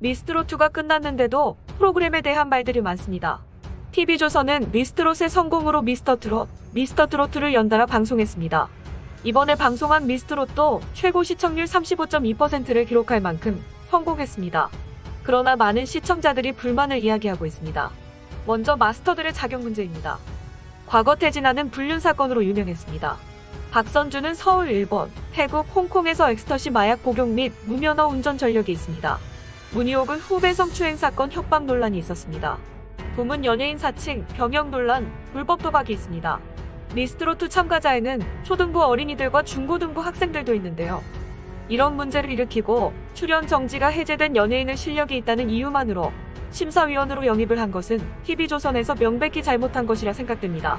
미스트롯2가 끝났는데도 프로그램에 대한 말들이 많습니다. TV조선은 미스트롯의 성공으로 미스터트롯, 미스터트로트를 연달아 방송했습니다. 이번에 방송한 미스트롯도 최고 시청률 35.2%를 기록할 만큼 성공했습니다. 그러나 많은 시청자들이 불만을 이야기하고 있습니다. 먼저 마스터들의 자격 문제입니다. 과거 태진아는 불륜 사건으로 유명했습니다. 박선주는 서울, 일본, 태국, 홍콩에서 엑스터시 마약 복용 및 무면허 운전 전력이 있습니다. 문희옥은 후배 성추행 사건 협박 논란이 있었습니다. 부문 연예인 사칭, 병역 논란, 불법 도박이 있습니다. 미스트롯2 참가자에는 초등부 어린이들과 중고등부 학생들도 있는데요. 이런 문제를 일으키고 출연 정지가 해제된 연예인을 실력이 있다는 이유만으로 심사위원으로 영입을 한 것은 TV조선에서 명백히 잘못한 것이라 생각됩니다.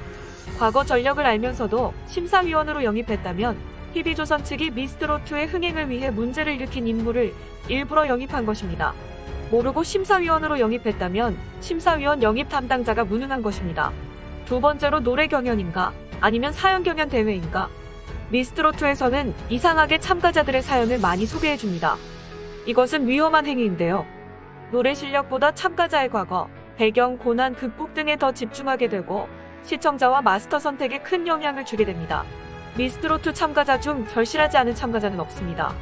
과거 전력을 알면서도 심사위원으로 영입했다면 TV조선 측이 미스트롯2의 흥행을 위해 문제를 일으킨 인물을 일부러 영입한 것입니다. 모르고 심사위원으로 영입했다면 심사위원 영입 담당자가 무능한 것입니다. 두 번째로 노래 경연인가 아니면 사연 경연 대회인가? 미스트롯2에서는 이상하게 참가자들의 사연을 많이 소개해줍니다. 이것은 위험한 행위인데요. 노래 실력보다 참가자의 과거, 배경, 고난 극복 등에 더 집중하게 되고 시청자와 마스터 선택에 큰 영향을 주게 됩니다. 미스트롯2 참가자 중 절실하지 않은 참가자는 없습니다.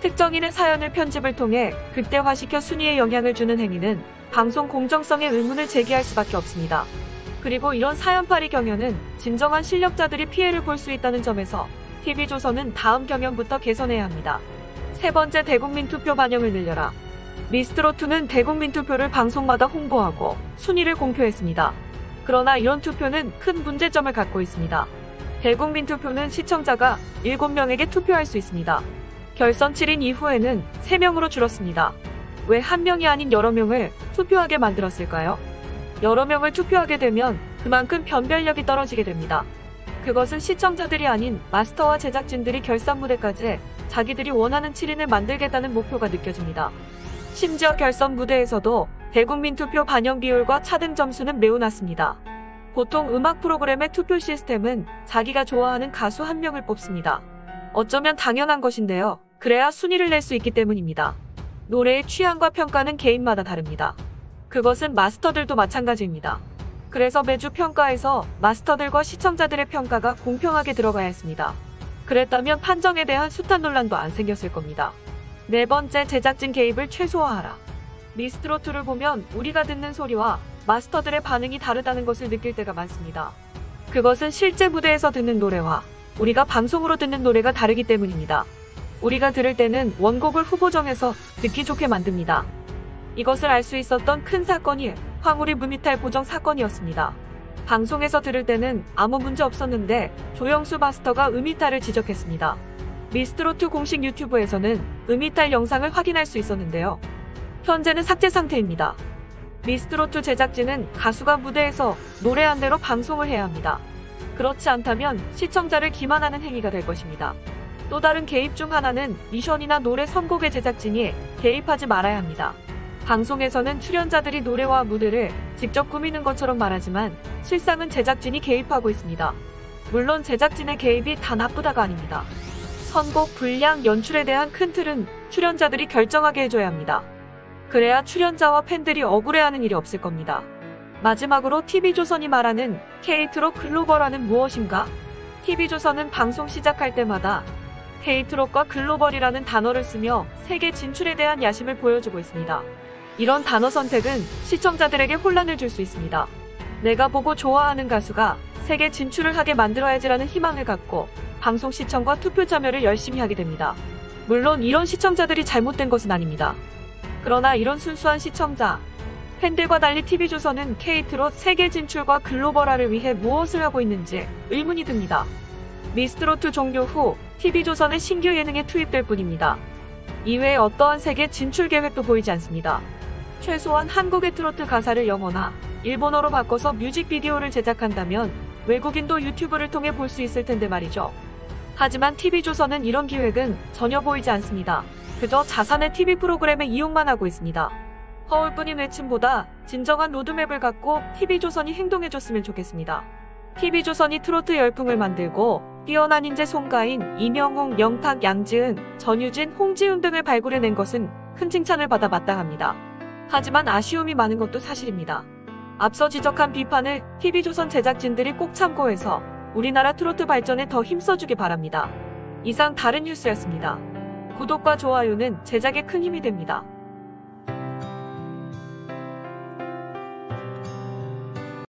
특정인의 사연을 편집을 통해 극대화시켜 순위에 영향을 주는 행위는 방송 공정성에 의문을 제기할 수밖에 없습니다. 그리고 이런 사연팔이 경연은 진정한 실력자들이 피해를 볼 수 있다는 점에서 TV조선은 다음 경연부터 개선해야 합니다. 세 번째, 대국민 투표 반영을 늘려라. 미스트롯2는 대국민 투표를 방송마다 홍보하고 순위를 공표했습니다. 그러나 이런 투표는 큰 문제점을 갖고 있습니다. 대국민 투표는 시청자가 7명에게 투표할 수 있습니다. 결선 7인 이후에는 3명으로 줄었습니다. 왜 한 명이 아닌 여러 명을 투표하게 만들었을까요? 여러 명을 투표하게 되면 그만큼 변별력이 떨어지게 됩니다. 그것은 시청자들이 아닌 마스터와 제작진들이 결산 무대까지 자기들이 원하는 7인을 만들겠다는 목표가 느껴집니다. 심지어 결선 무대에서도 대국민 투표 반영 비율과 차등 점수는 매우 낮습니다. 보통 음악 프로그램의 투표 시스템은 자기가 좋아하는 가수 한 명을 뽑습니다. 어쩌면 당연한 것인데요. 그래야 순위를 낼 수 있기 때문입니다. 노래의 취향과 평가는 개인마다 다릅니다. 그것은 마스터들도 마찬가지입니다. 그래서 매주 평가에서 마스터들과 시청자들의 평가가 공평하게 들어가야 했습니다. 그랬다면 판정에 대한 숱한 논란도 안 생겼을 겁니다. 네 번째, 제작진 개입을 최소화하라. 미스트롯2를 보면 우리가 듣는 소리와 마스터들의 반응이 다르다는 것을 느낄 때가 많습니다. 그것은 실제 무대에서 듣는 노래와 우리가 방송으로 듣는 노래가 다르기 때문입니다. 우리가 들을 때는 원곡을 후보정해서 듣기 좋게 만듭니다. 이것을 알 수 있었던 큰 사건이 황우리 무미탈 보정 사건이었습니다. 방송에서 들을 때는 아무 문제 없었는데 조영수 마스터가 음이탈을 지적했습니다. 미스트롯2 공식 유튜브에서는 음이탈 영상을 확인할 수 있었는데요. 현재는 삭제 상태입니다. 미스트롯2 제작진은 가수가 무대에서 노래한 대로 방송을 해야 합니다. 그렇지 않다면 시청자를 기만하는 행위가 될 것입니다. 또 다른 개입 중 하나는 미션이나 노래 선곡의 제작진이 개입하지 말아야 합니다. 방송에서는 출연자들이 노래와 무대를 직접 꾸미는 것처럼 말하지만 실상은 제작진이 개입하고 있습니다. 물론 제작진의 개입이 다 나쁘다가 아닙니다. 선곡, 분량, 연출에 대한 큰 틀은 출연자들이 결정하게 해줘야 합니다. 그래야 출연자와 팬들이 억울해하는 일이 없을 겁니다. 마지막으로 TV조선이 말하는 K트롯 글로벌화는 무엇인가? TV조선은 방송 시작할 때마다 K트롯과 글로벌이라는 단어를 쓰며 세계 진출에 대한 야심을 보여주고 있습니다. 이런 단어 선택은 시청자들에게 혼란을 줄 수 있습니다. 내가 보고 좋아하는 가수가 세계 진출을 하게 만들어야지라는 희망을 갖고 방송 시청과 투표 참여를 열심히 하게 됩니다. 물론 이런 시청자들이 잘못된 것은 아닙니다. 그러나 이런 순수한 시청자, 팬들과 달리 TV조선은 K트롯 세계 진출과 글로벌화를 위해 무엇을 하고 있는지 의문이 듭니다. 미스트롯2 종료 후 TV조선의 신규 예능에 투입될 뿐입니다. 이외에 어떠한 세계 진출 계획도 보이지 않습니다. 최소한 한국의 트로트 가사를 영어나 일본어로 바꿔서 뮤직비디오를 제작한다면 외국인도 유튜브를 통해 볼 수 있을 텐데 말이죠. 하지만 TV조선은 이런 기획은 전혀 보이지 않습니다. 그저 자사의 TV 프로그램의 이용만 하고 있습니다. 허울뿐인 외침보다 진정한 로드맵을 갖고 TV조선이 행동해줬으면 좋겠습니다. TV조선이 트로트 열풍을 만들고 뛰어난 인재 송가인, 이명웅, 명탁, 양지은, 전유진, 홍지훈 등을 발굴해낸 것은 큰 칭찬을 받아 마땅합니다. 하지만 아쉬움이 많은 것도 사실입니다. 앞서 지적한 비판을 TV조선 제작진들이 꼭 참고해서 우리나라 트로트 발전에 더 힘써주기 바랍니다. 이상 다른 뉴스였습니다. 구독과 좋아요는 제작에 큰 힘이 됩니다.